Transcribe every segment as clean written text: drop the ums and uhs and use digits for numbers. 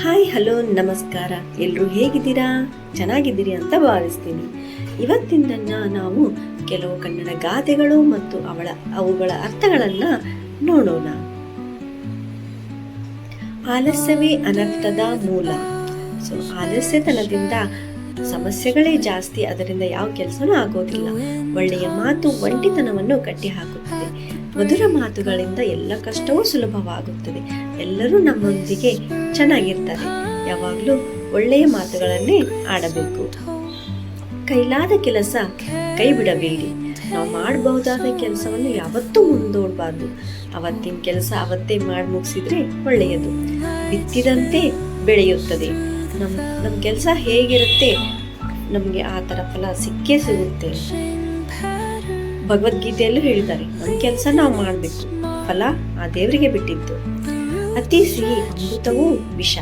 Hi hello ನಮಸ್ಕಾರ. ಎಲ್ಲರೂ ಹೇಗಿದ್ದೀರಾ? ಚೆನ್ನಾಗಿದ್ದೀರಿ ಅಂತ ಭಾವಿಸ್ತೀನಿ. ಇವತ್ತಿನ ನಾವು ಕೆಲವು ಕನ್ನಡ ಗಾದೆಗಳು ಮತ್ತು ಅವುಗಳ ಅರ್ಥಗಳನ್ನು ನೋಡೋಣ. ಆಲಸ್ಯವೇ ಅನರ್ಥದ ಮೂಲ. ಆಲಸ್ಯತನದಿಂದ ಸಮಸ್ಯೆಗಳೇ ಜಾಸ್ತಿ, ಅದರಿಂದ ಯಾವ ಕೆಲಸನೂ ಆಗೋದಿಲ್ಲ. ಒಳ್ಳೆಯ ಮಾತು ಒಂಟಿತನವನ್ನು ಕಟ್ಟಿ ಹಾಕುತ್ತದೆ. ಮಧುರ ಮಾತುಗಳಿಂದ ಎಲ್ಲ ಕಷ್ಟವೂ ಸುಲಭವಾಗುತ್ತದೆ. ಎಲ್ಲರೂ ನಮ್ಮೊಂದಿಗೆ ಚೆನ್ನಾಗಿರ್ತಾರೆ. ಯಾವಾಗಲೂ ಒಳ್ಳೆಯ ಮಾತುಗಳನ್ನೇ ಆಡಬೇಕು. ಕೈಲಾದ ಕೆಲಸ ಕೈ ಬಿಡಬೇಡಿ. ನಾವು ಮಾಡಬಹುದಾದ ಕೆಲಸವನ್ನು ಯಾವತ್ತೂ ಮುಂದೂಡಬಾರ್ದು. ಅವತ್ತಿನ ಕೆಲಸ ಅವತ್ತೇ ಮಾಡಿ ಮುಗಿಸಿದ್ರೆ ಒಳ್ಳೆಯದು. ಬಿತ್ತಿದಂತೆ ಬೆಳೆಯುತ್ತದೆ. ನಮ್ಮ ಕೆಲಸ ಹೇಗಿರುತ್ತೆ ನಮಗೆ ಆ ಥರ ಫಲ ಸಿಕ್ಕೇ ಸಿಗುತ್ತೆ. ಭಗವದ್ಗೀತೆಯಲ್ಲೂ ಹೇಳಿದ್ದಾರೆ, ನಮ್ಮ ಕೆಲಸ ನಾವು ಮಾಡಬೇಕು, ಫಲ ಆ ದೇವರಿಗೆ ಬಿಟ್ಟಿದ್ದು. ಅತಿ ಸಿಹಿ ಅಮೃತವೂ ವಿಷ.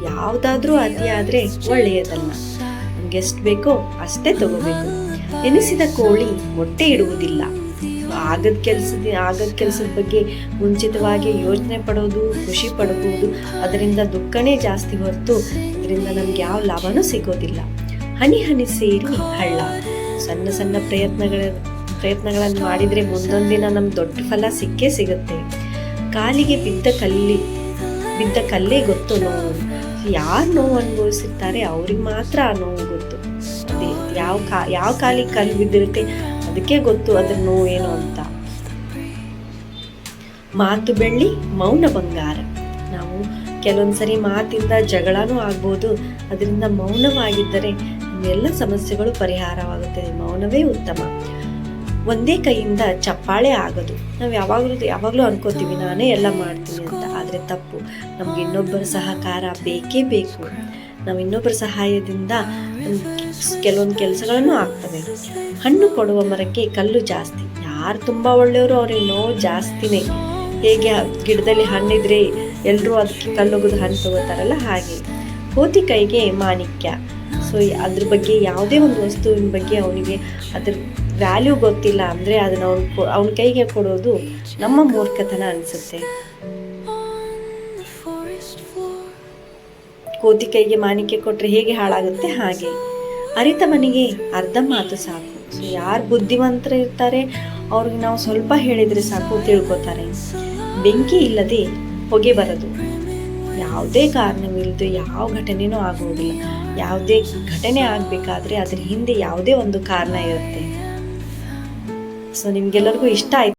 ಯಾವುದಾದ್ರೂ ಅತಿ ಆದರೆ ಒಳ್ಳೆಯದಲ್ಲ. ನಮ್ಗೆ ಎಷ್ಟು ಬೇಕೋ ಅಷ್ಟೇ ತಗೋಬೇಕು. ಎನಿಸಿದ ಕೋಳಿ ಮೊಟ್ಟೆ ಇಡುವುದಿಲ್ಲ. ಆಗದ ಕೆಲಸದ ಬಗ್ಗೆ ಮುಂಚಿತವಾಗಿ ಯೋಚನೆ ಪಡೋದು, ಖುಷಿ ಪಡಬಹುದು. ಅದರಿಂದ ದುಃಖನೇ ಜಾಸ್ತಿ ಹೊರತು ಅದರಿಂದ ನಮ್ಗೆ ಯಾವ ಲಾಭನೂ ಸಿಗೋದಿಲ್ಲ. ಹನಿ ಹನಿ ಸೇರಿ ಹಳ್ಳ. ಸಣ್ಣ ಸಣ್ಣ ಪ್ರಯತ್ನಗಳನ್ನು ಮಾಡಿದರೆ ಮುಂದೊಂದಿನ ನಮ್ಗೆ ದೊಡ್ಡ ಫಲ ಸಿಕ್ಕೇ ಸಿಗುತ್ತೆ. ಕಾಲಿಗೆ ಬಿದ್ದ ಕಲ್ಲೇ ಗೊತ್ತು ನೋವು. ಯಾರು ನೋವು ಅನುಭವಿಸಿರ್ತಾರೆ ಅವ್ರಿಗೆ ಮಾತ್ರ ಆ ನೋವು ಗೊತ್ತು. ಅದೇ ಯಾವ ಕಾಲಿಗೆ ಕಲ್ಲು ಬಿದ್ದಿರುತ್ತೆ ಅದಕ್ಕೆ ಗೊತ್ತು ಅದ್ರ ನೋವು ಏನು ಅಂತ. ಮಾತು ಬೆಳ್ಳಿ, ಮೌನ ಬಂಗಾರ. ನಾವು ಕೆಲವೊಂದ್ಸರಿ ಮಾತಿಂದ ಜಗಳನೂ ಆಗ್ಬೋದು. ಅದರಿಂದ ಮೌನವಾಗಿದ್ದರೆ ಎಲ್ಲ ಸಮಸ್ಯೆಗಳು ಪರಿಹಾರವಾಗುತ್ತದೆ. ಮೌನವೇ ಉತ್ತಮ. ಒಂದೇ ಕೈಯಿಂದ ಚಪ್ಪಾಳೆ ಆಗೋದು. ನಾವು ಯಾವಾಗಲೂ ಅನ್ಕೋತೀವಿ ನಾನೇ ಎಲ್ಲ ಮಾಡ್ತೀನಿ ಅಂತ. ಆದರೆ ತಪ್ಪು. ನಮ್ಗೆ ಇನ್ನೊಬ್ಬರ ಸಹಕಾರ ಬೇಕೇ ಬೇಕು. ನಾವು ಇನ್ನೊಬ್ಬರ ಸಹಾಯದಿಂದ ಕೆಲವೊಂದು ಕೆಲಸಗಳನ್ನು ಆಗ್ತವೆ. ಹಣ್ಣು ಕೊಡುವ ಮರಕ್ಕೆ ಕಲ್ಲು ಜಾಸ್ತಿ. ಯಾರು ತುಂಬ ಒಳ್ಳೆಯವರು ಅವ್ರಿಗೆ ನೋವು ಜಾಸ್ತಿನೇ. ಹೇಗೆ ಗಿಡದಲ್ಲಿ ಹಣ್ಣಿದ್ರೆ ಎಲ್ಲರೂ ಅದಕ್ಕೆ ಕಲ್ಲೊಗೆದು ಹಣ್ಣು ತಗೋತಾರಲ್ಲ ಹಾಗೆ. ಕೋತಿ ಕೈಗೆ ಮಾಣಿಕ್ಯ. ಅದ್ರ ಬಗ್ಗೆ ಯಾವುದೇ ಒಂದು ವಸ್ತುವಿನ ಬಗ್ಗೆ ಅವನಿಗೆ ಅದ್ರ ವ್ಯಾಲ್ಯೂ ಗೊತ್ತಿಲ್ಲ ಅಂದರೆ ಅದನ್ನು ಅವನ ಕೈಗೆ ಕೊಡೋದು ನಮ್ಮ ಮೂರ್ಖತನ ಅನಿಸುತ್ತೆ. ಕೋತಿ ಕೈಗೆ ಮಾಣಿಕ್ಯ ಕೊಟ್ಟರೆ ಹೇಗೆ ಹಾಳಾಗುತ್ತೆ ಹಾಗೆ. ಅರಿತ ಮನೆಗೆ ಅರ್ಧ ಮಾತು ಸಾಕು. ಯಾರು ಬುದ್ಧಿವಂತರು ಇರ್ತಾರೆ ಅವ್ರಿಗೆ ನಾವು ಸ್ವಲ್ಪ ಹೇಳಿದರೆ ಸಾಕು, ತಿಳ್ಕೊತಾರೆ. ಬೆಂಕಿ ಇಲ್ಲದೆ ಹೊಗೆ ಬರದು. ಯಾವುದೇ ಕಾರಣವಿಲ್ಲದೆ ಯಾವ ಘಟನೆನೂ ಆಗುವುದಿಲ್ಲ. ಯಾವುದೇ ಘಟನೆ ಆಗಬೇಕಾದ್ರೆ ಅದ್ರ ಹಿಂದೆ ಯಾವುದೇ ಒಂದು ಕಾರಣ ಇರುತ್ತೆ. ನಿಮ್ಗೆಲ್ಲರಿಗೂ ಇಷ್ಟ ಆಯ್ತು.